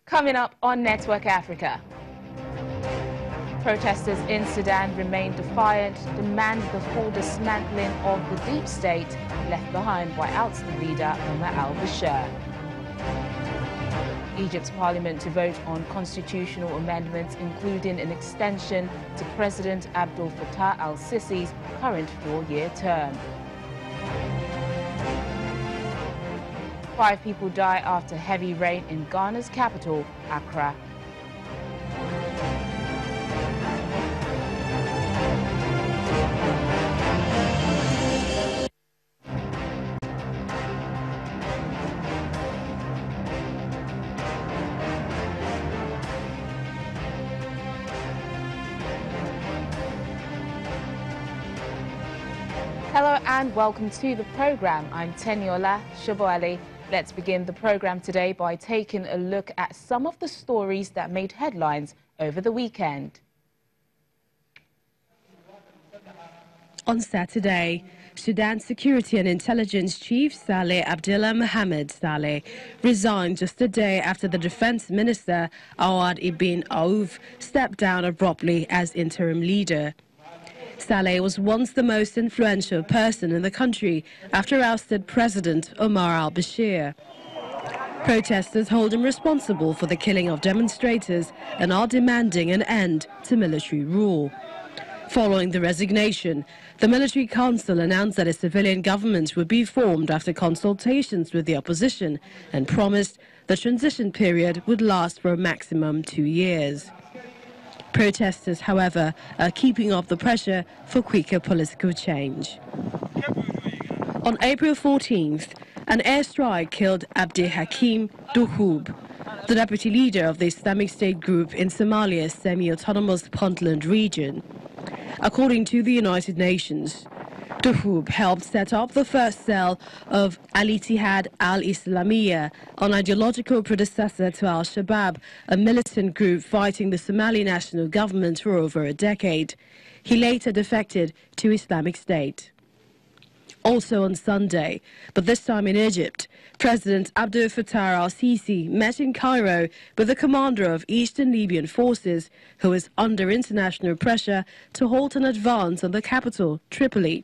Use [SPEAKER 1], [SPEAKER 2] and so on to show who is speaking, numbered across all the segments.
[SPEAKER 1] Coming up on Network Africa. Protesters in Sudan remain defiant, demand the full dismantling of the deep state left behind by ousted leader Omar al-Bashir. Egypt's parliament to vote on constitutional amendments, including an extension to President Abdel Fattah al-Sisi's current 4-year term. 5 people die after heavy rain in Ghana's capital, Accra. Hello and welcome to the program. I'm Teniola Shoboali. Let's begin the program today by taking a look at some of the stories that made headlines over the weekend. On Saturday, Sudan's Security and Intelligence Chief Saleh Abdullah Mohamed Saleh resigned just a day after the Defense Minister Awad Ibn Auf stepped down abruptly as interim leader. Saleh was once the most influential person in the country after ousted President Omar al-Bashir. Protesters hold him responsible for the killing of demonstrators and are demanding an end to military rule. Following the resignation, the military council announced that a civilian government would be formed after consultations with the opposition and promised the transition period would last for a maximum 2 years. Protesters, however, are keeping up the pressure for quicker political change. On April 14th, an airstrike killed Abdi Hakim Duhub, the deputy leader of the Islamic State group in Somalia's semi-autonomous Puntland region. According to the United Nations, Duhub helped set up the first cell of Al-Ittihad al-Islamiyya, an ideological predecessor to Al-Shabaab, a militant group fighting the Somali national government for over a decade. He later defected to Islamic State. Also on Sunday, but this time in Egypt, President Abdel Fattah al-Sisi met in Cairo with the commander of Eastern Libyan forces, who is under international pressure to halt an advance on the capital, Tripoli.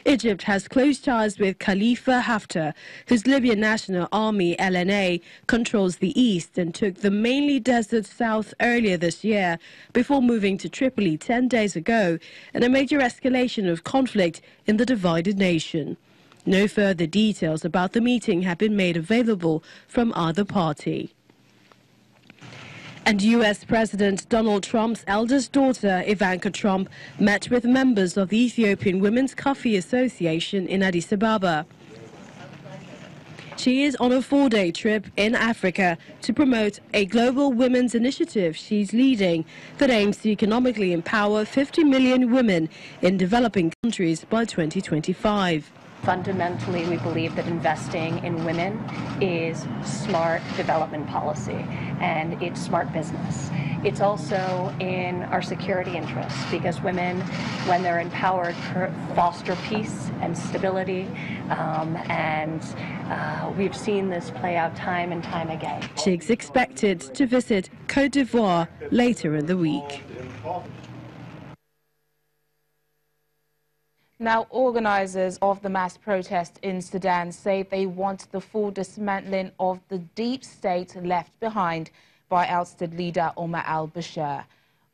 [SPEAKER 1] Egypt has close ties with Khalifa Haftar, whose Libyan National Army LNA controls the east and took the mainly desert south earlier this year before moving to Tripoli 10 days ago in a major escalation of conflict in the divided nation. No further details about the meeting have been made available from either party. And U.S. President Donald Trump's eldest daughter, Ivanka Trump, met with members of the Ethiopian Women's Coffee Association in Addis Ababa. She is on a 4-day trip in Africa to promote a global women's initiative she's leading that aims to economically empower 50 million women in developing countries by 2025.
[SPEAKER 2] Fundamentally, we believe that investing in women is smart development policy and it's smart business. It's also in our security interests because women, when they're empowered, foster peace and stability, and we've seen this play out time and time again.
[SPEAKER 1] She's expected to visit Côte d'Ivoire later in the week. Now, organizers of the mass protest in Sudan say they want the full dismantling of the deep state left behind by ousted leader Omar al-Bashir.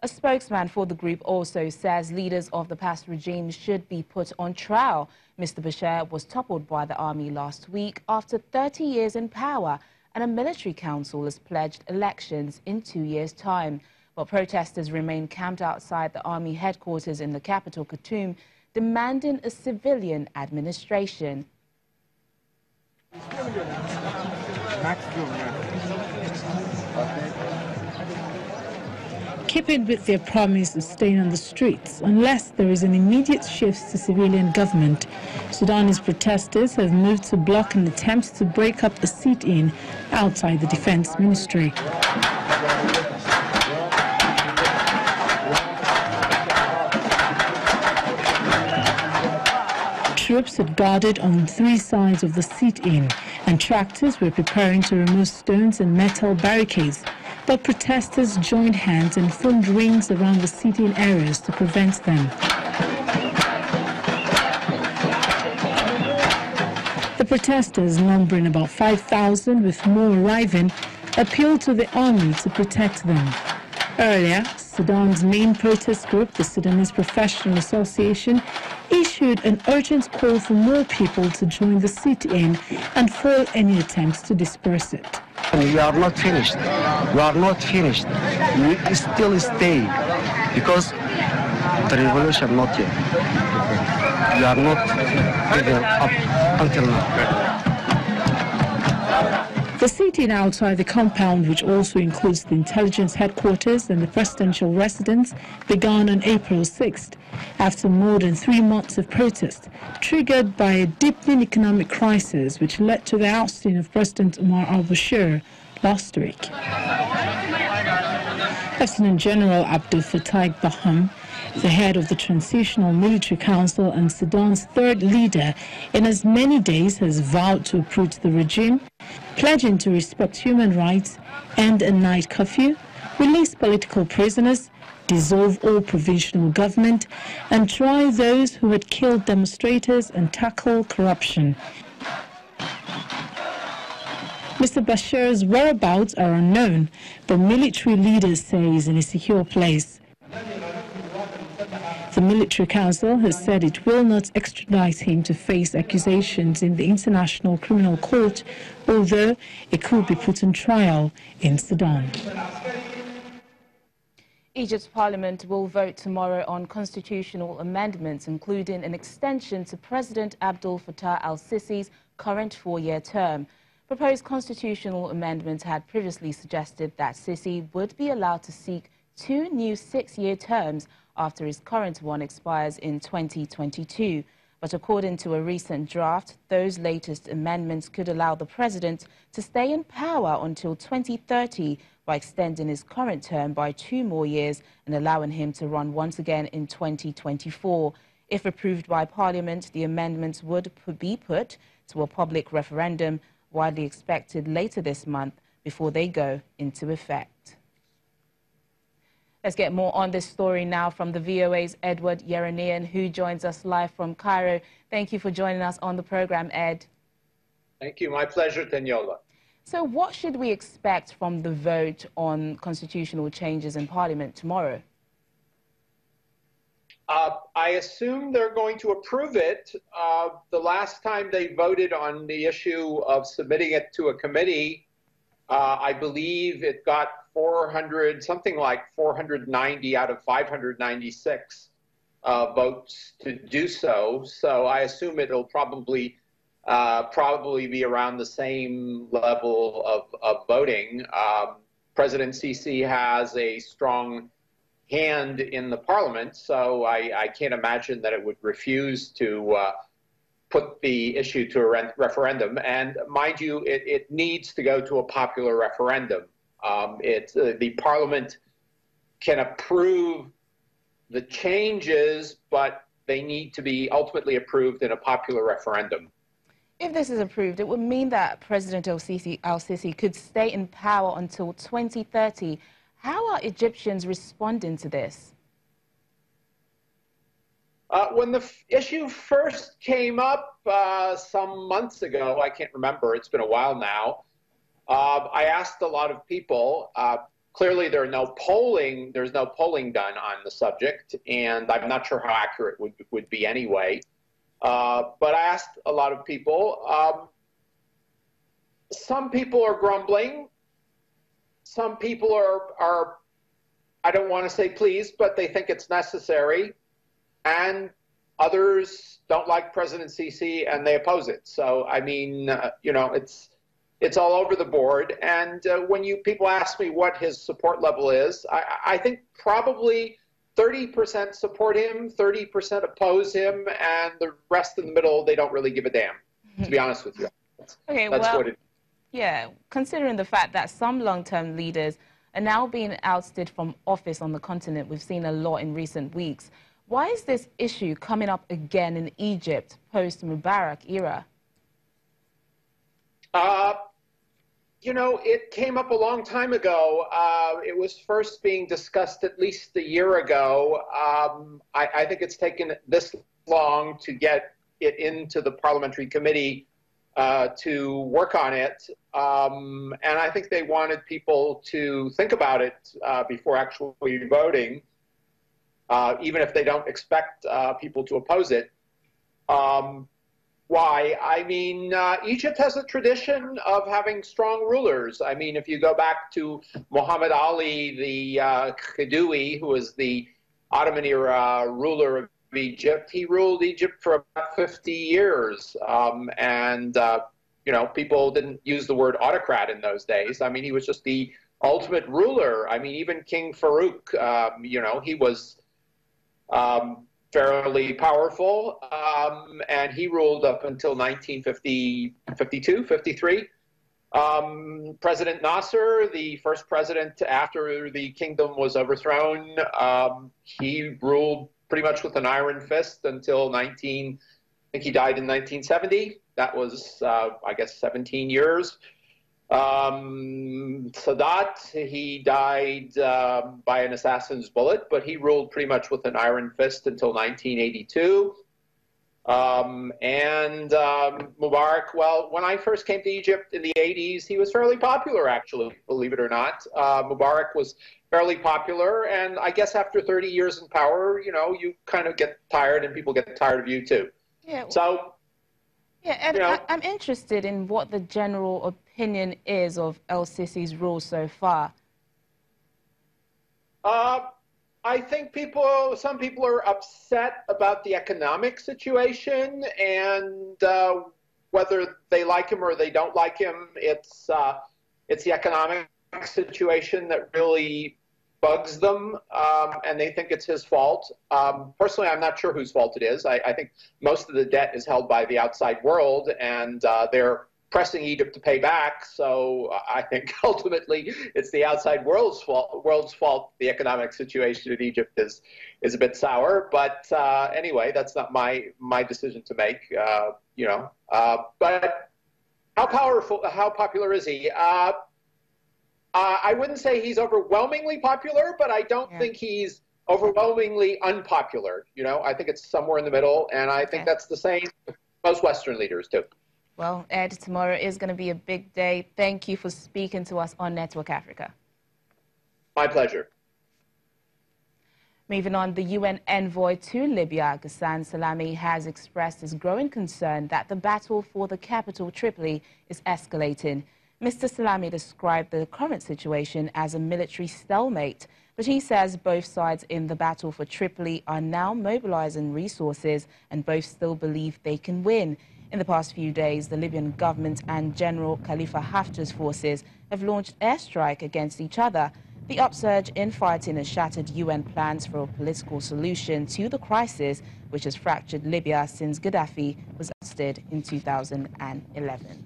[SPEAKER 1] A spokesman for the group also says leaders of the past regime should be put on trial. Mr. Bashir was toppled by the army last week after 30 years in power, and a military council has pledged elections in 2 years' time. But protesters remain camped outside the army headquarters in the capital, Khartoum, demanding a civilian administration.
[SPEAKER 3] Keeping with their promise of staying on the streets unless there is an immediate shift to civilian government, Sudanese protesters have moved to block an attempt to break up a sit-in outside the defense ministry. Troops had guarded on 3 sides of the sit-in and tractors were preparing to remove stones and metal barricades, but protesters joined hands and formed rings around the seating areas to prevent them. The protesters, numbering about 5,000 with more arriving, appealed to the army to protect them. Earlier, Sudan's main protest group, the Sudanese Professional Association, issued an urgent call for more people to join the sit-in and foil any attempts to disperse it.
[SPEAKER 4] We are not finished. We are not finished. We still stay because the revolution not yet. We are not giving up until now.
[SPEAKER 3] The sit-in outside the compound, which also includes the intelligence headquarters and the presidential residence, began on April 6th, after more than 3 months of protest, triggered by a deepening economic crisis which led to the ousting of President Omar al-Bashir last week. Lieutenant General Abdel Fattah Baham, the head of the Transitional Military Council and Sudan's third leader in as many days, has vowed to uproot the regime, pledging to respect human rights, end a night curfew, release political prisoners, dissolve all provisional government, and try those who had killed demonstrators and tackle corruption. Mr. Bashir's whereabouts are unknown, but military leaders say he's in a secure place. The Military Council has said it will not extradite him to face accusations in the International Criminal Court, although it could be put on trial in Sudan.
[SPEAKER 5] Egypt's parliament will vote tomorrow on constitutional amendments, including an extension to President Abdel Fattah al-Sisi's current 4-year term. Proposed constitutional amendments had previously suggested that Sisi would be allowed to seek 2 new 6-year terms after his current one expires in 2022. But according to a recent draft, those latest amendments could allow the president to stay in power until 2030 by extending his current term by 2 more years and allowing him to run once again in 2024. If approved by Parliament, the amendments would be put to a public referendum, widely expected later this month, before they go into effect. Let's get more on this story now from the VOA's Edward Yeranian, who joins us live from Cairo. Thank you for joining us on the program, Ed.
[SPEAKER 6] Thank you. My pleasure, Daniela.
[SPEAKER 5] So what should we expect from the vote on constitutional changes in Parliament tomorrow?
[SPEAKER 6] I assume they're going to approve it. The last time they voted on the issue of submitting it to a committee, I believe it got 400, something like 490 out of 596 votes to do so. So I assume it'll probably be around the same level of voting. President Sisi has a strong hand in the parliament, so I can't imagine that it would refuse to put the issue to a referendum. And mind you, it needs to go to a popular referendum. The parliament can approve the changes, but they need to be ultimately approved in a popular referendum.
[SPEAKER 5] If this is approved, it would mean that President al-Sisi could stay in power until 2030. How are Egyptians responding to this?
[SPEAKER 6] When the issue first came up some months ago, I can't remember, it's been a while now, I asked a lot of people. Clearly there's no polling done on the subject, and I'm not sure how accurate would be anyway. But I asked a lot of people. Some people are grumbling. Some people are, I don't want to say pleased, but they think it's necessary. And others don't like President Sisi and they oppose it. So, I mean, you know, it's all over the board. And when people ask me what his support level is, I think probably 30% support him, 30% oppose him, and the rest in the middle, they don't really give a damn, to be honest with you. That's what it is.
[SPEAKER 5] Yeah, considering the fact that some long-term leaders are now being ousted from office on the continent, we've seen a lot in recent weeks. Why is this issue coming up again in Egypt post-Mubarak era?
[SPEAKER 6] You know, it came up a long time ago. It was first being discussed at least a year ago. I think it's taken this long to get it into the parliamentary committee to work on it. And I think they wanted people to think about it before actually voting, even if they don't expect people to oppose it. Why? I mean, Egypt has a tradition of having strong rulers. I mean, if you go back to Muhammad Ali, the Khedive, who was the Ottoman era ruler of Egypt, he ruled Egypt for about 50 years. You know, people didn't use the word autocrat in those days. I mean, he was just the ultimate ruler. I mean, even King Farouk, you know, he was fairly powerful, and he ruled up until 1952, 53. President Nasser, the first president after the kingdom was overthrown, he ruled pretty much with an iron fist until I think he died in 1970. That was, I guess, 17 years. Sadat, he died by an assassin's bullet, but he ruled pretty much with an iron fist until 1982. Mubarak, well, when I first came to Egypt in the 80s, he was fairly popular, actually, believe it or not. Mubarak was fairly popular, and I guess after 30 years in power, you know, you kind of get tired, and people get tired of you too.
[SPEAKER 5] Yeah.
[SPEAKER 6] So,
[SPEAKER 5] yeah, and
[SPEAKER 6] you know,
[SPEAKER 5] I'm interested in what the general opinion is of El-Sisi's rule so far.
[SPEAKER 6] I think some people are upset about the economic situation, and whether they like him or they don't like him, it's the economic situation that really bugs them, and they think it's his fault. Personally, I'm not sure whose fault it is. I think most of the debt is held by the outside world, and they're pressing Egypt to pay back. So I think ultimately it's the outside world's fault. The economic situation in Egypt is a bit sour. But anyway, that's not my decision to make. You know, but how popular is he? I wouldn't say he's overwhelmingly popular, but I don't think he's overwhelmingly unpopular. You know, I think it's somewhere in the middle, and I think that's the same with most Western leaders too.
[SPEAKER 5] Well, Ed, tomorrow is going to be a big day. Thank you for speaking to us on Network Africa.
[SPEAKER 6] My pleasure.
[SPEAKER 5] Moving on, the UN envoy to Libya, Ghassan Salami, has expressed his growing concern that the battle for the capital, Tripoli, is escalating. Mr. Salami described the current situation as a military stalemate, but he says both sides in the battle for Tripoli are now mobilizing resources and both still believe they can win. In the past few days, the Libyan government and General Khalifa Haftar's forces have launched airstrike against each other. The upsurge in fighting has shattered UN plans for a political solution to the crisis, which has fractured Libya since Gaddafi was ousted in 2011.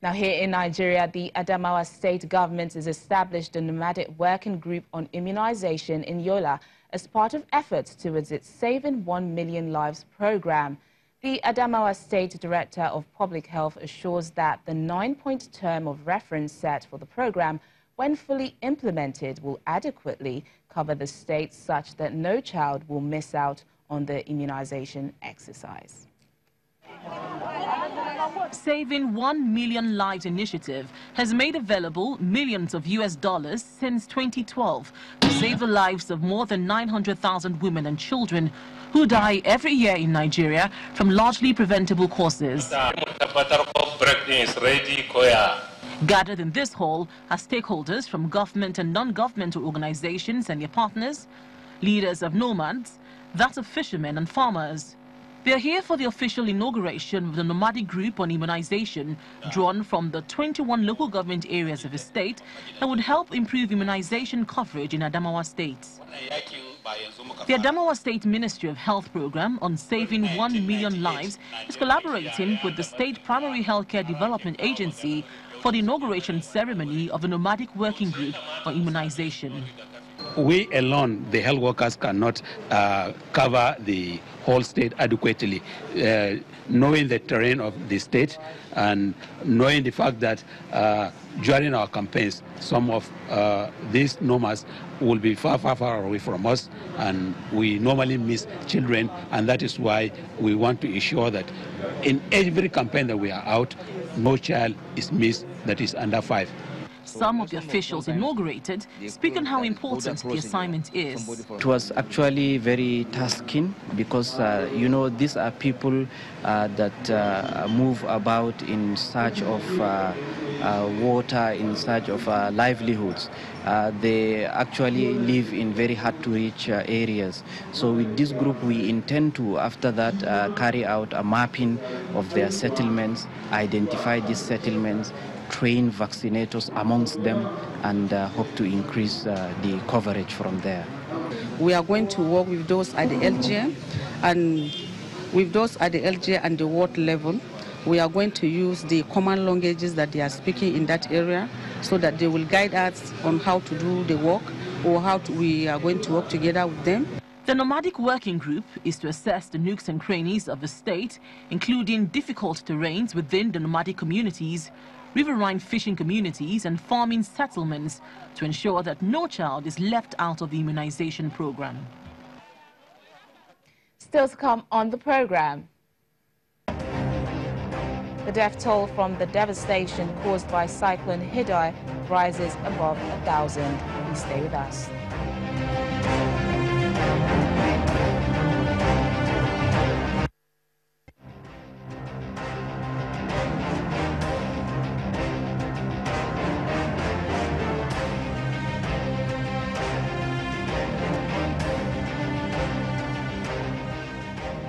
[SPEAKER 5] Now, here in Nigeria, the Adamawa state government has established a nomadic working group on immunization in Yola as part of efforts towards its Saving 1 Million Lives program. The Adamawa State Director of Public Health assures that the 9-point term of reference set for the program, when fully implemented, will adequately cover the state such that no child will miss out on the immunization exercise.
[SPEAKER 7] Saving 1 Million Lives initiative has made available millions of US dollars since 2012 to save the lives of more than 900,000 women and children who die every year in Nigeria from largely preventable causes. Gathered in this hall are stakeholders from government and non-governmental organizations and their partners, leaders of nomads, that of fishermen and farmers. They are here for the official inauguration of the nomadic group on immunization, drawn from the 21 local government areas of the state that would help improve immunization coverage in Adamawa State. The Adamawa State Ministry of Health program on Saving 1 Million Lives is collaborating with the State Primary Healthcare Development Agency for the inauguration ceremony of a nomadic working group on immunization.
[SPEAKER 8] we alone, the health workers, cannot cover the whole state adequately. Knowing the terrain of the state and knowing the fact that during our campaigns, some of these nomads will be far, far, far away from us, and we normally miss children, and that is why we want to ensure that in every campaign that we are out, no child is missed that is under 5.
[SPEAKER 7] Some of the officials inaugurated speak on how important the assignment is.
[SPEAKER 9] It was actually very tasking because, you know, these are people that move about in search of water, in search of livelihoods. They actually live in very hard-to-reach areas. So with this group, we intend to, after that, carry out a mapping of their settlements, identify these settlements, train vaccinators amongst them, and hope to increase the coverage from there.
[SPEAKER 10] We are going to work with those at the LGA, and with those at the LGA and the ward level, we are going to use the common languages that they are speaking in that area so that they will guide us on how to do the work or we are going to work together with them.
[SPEAKER 7] The nomadic working group is to assess the nooks and crannies of the state, including difficult terrains within the nomadic communities, riverine fishing communities and farming settlements to ensure that no child is left out of the immunization program.
[SPEAKER 5] Still to come on the program. The death toll from the devastation caused by Cyclone Hidai rises above 1,000. Please stay with us.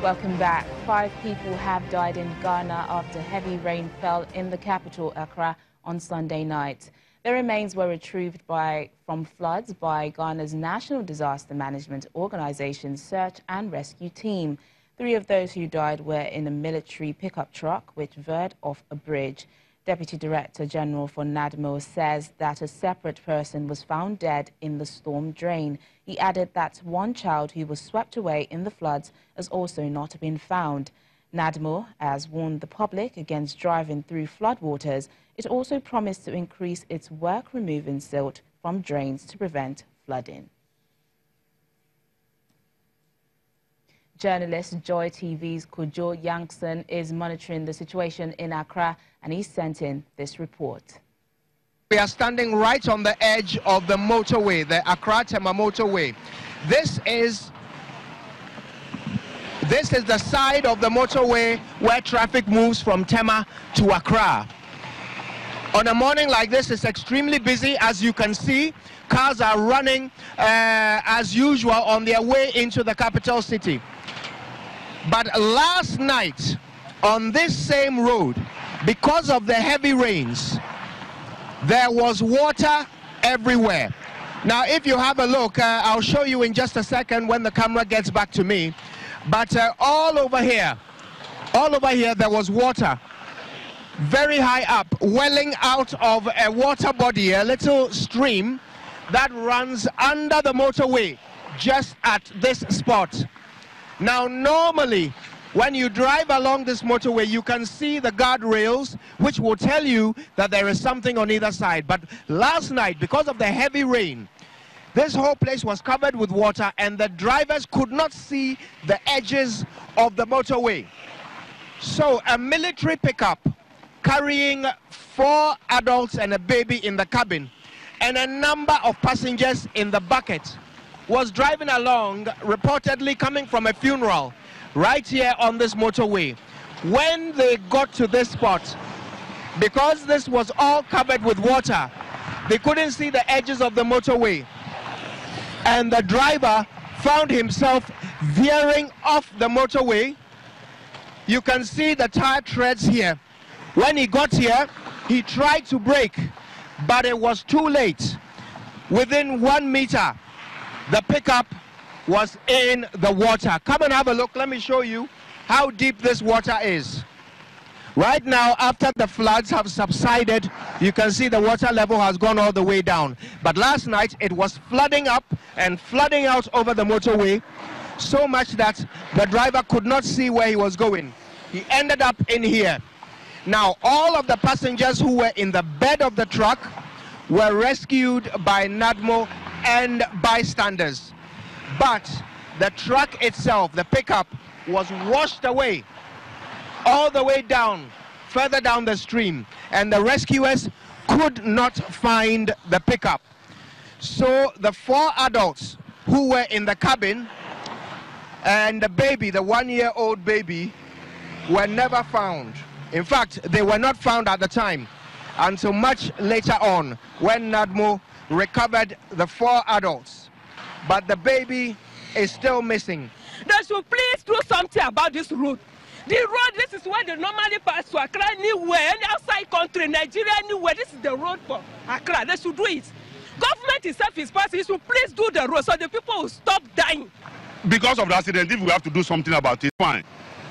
[SPEAKER 5] Welcome back. 5 people have died in Ghana after heavy rain fell in the capital, Accra, on Sunday night. Their remains were retrieved from floods by Ghana's National Disaster Management Organization's search and rescue team. 3 of those who died were in a military pickup truck which veered off a bridge. Deputy Director General for NADMO says that a separate person was found dead in the storm drain. He added that one child who was swept away in the floods has also not been found. NADMO has warned the public against driving through floodwaters. It also promised to increase its work removing silt from drains to prevent flooding. Journalist Joy TV's Kojo Yankson is monitoring the situation in Accra, and he sent in this report.
[SPEAKER 11] We are standing right on the edge of the motorway, the Accra-Tema motorway. This is the side of the motorway where traffic moves from Tema to Accra. On a morning like this, it's extremely busy. As you can see, cars are running as usual on their way into the capital city. But last night, on this same road, because of the heavy rains, there was water everywhere. Now, if you have a look, I'll show you in just a second when the camera gets back to me. But all over here, there was water very high up, welling out of a water body, a little stream that runs under the motorway just at this spot. Now, normally, when you drive along this motorway, you can see the guardrails, which will tell you that there is something on either side. But last night, because of the heavy rain, this whole place was covered with water, and the drivers could not see the edges of the motorway. So a military pickup carrying 4 adults and a baby in the cabin and a number of passengers in the bucket was driving along, reportedly coming from a funeral right here on this motorway. When they got to this spot, because this was all covered with water, they couldn't see the edges of the motorway, and the driver found himself veering off the motorway. You can see the tire treads here. When he got here, he tried to brake, but it was too late. Within 1 meter, the pickup was in the water. Come and have a look. Let me show you how deep this water is. Right now, after the floods have subsided, you can see the water level has gone all the way down. But last night, it was flooding up and flooding out over the motorway, so much that the driver could not see where he was going. He ended up in here. Now, all of the passengers who were in the bed of the truck were rescued by NADMO and bystanders. But the truck itself, the pickup, was washed away all the way down, further down the stream, and the rescuers could not find the pickup. So the 4 adults who were in the cabin and the baby, the 1-year-old baby, were never found. In fact, they were not found at the time until much later on when NADMO recovered the 4 adults. But the baby is still missing.
[SPEAKER 12] They should please do something about this road. The road, this is where they normally pass to Accra, anywhere, any outside country, Nigeria, anywhere. This is the road for Accra. They should do it. Government itself is passing. It should please do the road so the people will stop dying.
[SPEAKER 13] Because of the accident, if we have to do something about it, fine.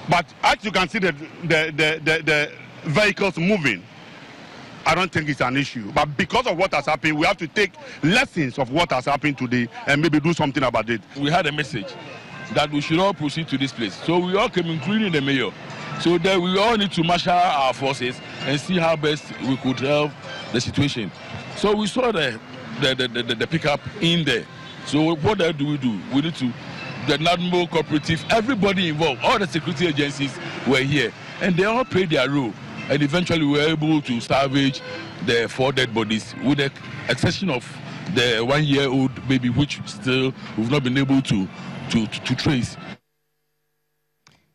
[SPEAKER 13] But as you can see the vehicles moving, I don't think it's an issue. But because of what has happened, we have to take lessons of what has happened today and maybe do something about it.
[SPEAKER 14] We had a message that we should all proceed to this place. So we all came, including the mayor. So that we all need to marshal our forces and see how best we could help the situation. So we saw the pickup in there. So what do? We need to, the NADMO cooperative, everybody involved, all the security agencies were here. And they all played their role. And eventually we were able to salvage the 4 dead bodies with the exception of the 1-year-old baby, which still we've not been able to trace.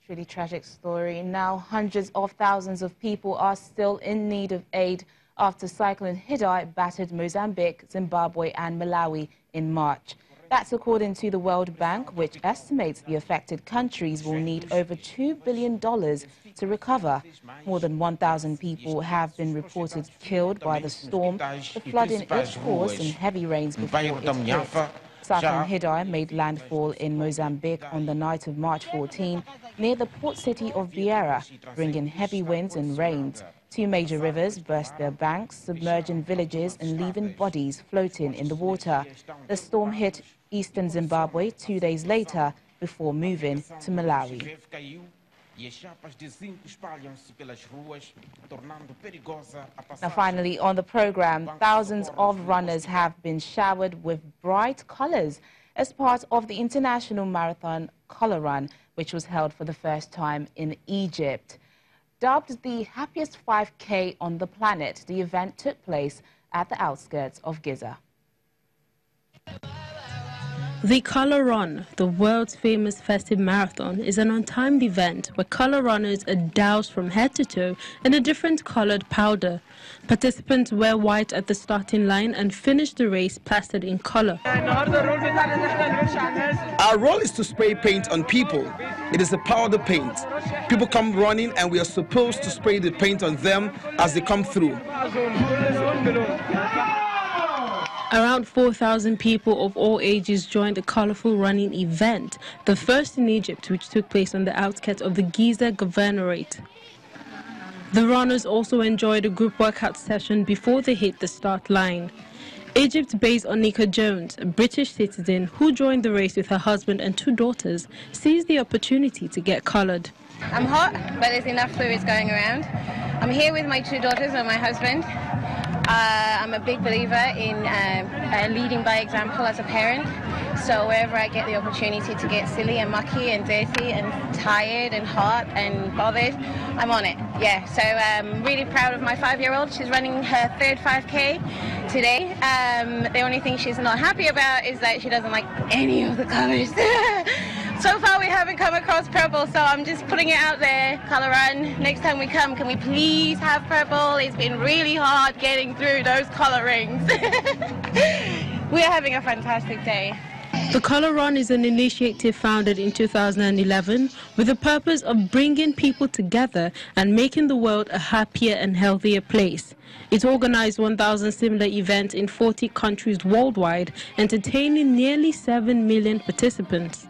[SPEAKER 5] Really tragic story. Now hundreds of thousands of people are still in need of aid after Cyclone Hidai battered Mozambique, Zimbabwe and Malawi in March. That's according to the World Bank, which estimates the affected countries will need over $2 billion to recover. More than 1,000 people have been reported killed by the storm. The flooding is caused in heavy rains before it hit. Cyclone Hidai made landfall in Mozambique on the night of March 14 near the port city of Beira, bringing heavy winds and rains. 2 major rivers burst their banks, submerging villages and leaving bodies floating in the water. The storm hit eastern Zimbabwe 2 days later before moving to Malawi. Now finally on the program, thousands of runners have been showered with bright colors as part of the International Marathon Color Run, which was held for the first time in Egypt. Dubbed the happiest 5K on the planet, the event took place at the outskirts of Giza.
[SPEAKER 1] The Color Run, the world's famous festive marathon, is an untimed event where color runners are doused from head to toe in a different colored powder. Participants wear white at the starting line and finish the race plastered in color.
[SPEAKER 15] Our role is to spray paint on people. It is a powder paint. People come running and we are supposed to spray the paint on them as they come through.
[SPEAKER 1] Around 4,000 people of all ages joined the colorful running event, the first in Egypt, which took place on the outskirts of the Giza Governorate. The runners also enjoyed a group workout session before they hit the start line. Egypt-based Onika Jones, a British citizen who joined the race with her husband and 2 daughters, seized the opportunity to get colored.
[SPEAKER 16] I'm hot, but there's enough fluids going around. I'm here with my 2 daughters and my husband. I'm a big believer in leading by example as a parent. So wherever I get the opportunity to get silly and mucky and dirty and tired and hot and bothered, I'm on it. Yeah, so I'm really proud of my 5-year-old. She's running her 3rd 5K today. The only thing she's not happy about is that she doesn't like any of the colors. So far we haven't come across purple, so I'm just putting it out there. Color Run, next time we come, can we please have purple? It's been really hard getting through those color rings. We are having a fantastic day.
[SPEAKER 1] The Color Run is an initiative founded in 2011 with the purpose of bringing people together and making the world a happier and healthier place. It organized 1,000 similar events in 40 countries worldwide, entertaining nearly 7 million participants.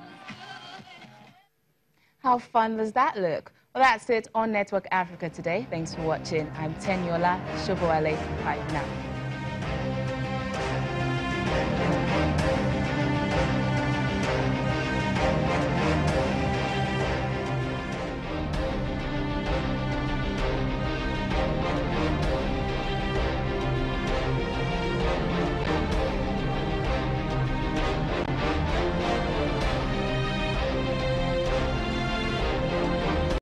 [SPEAKER 5] How fun does that look? Well, that's it on Network Africa today. Thanks for watching. I'm Tenyola Shoboale. Bye for now.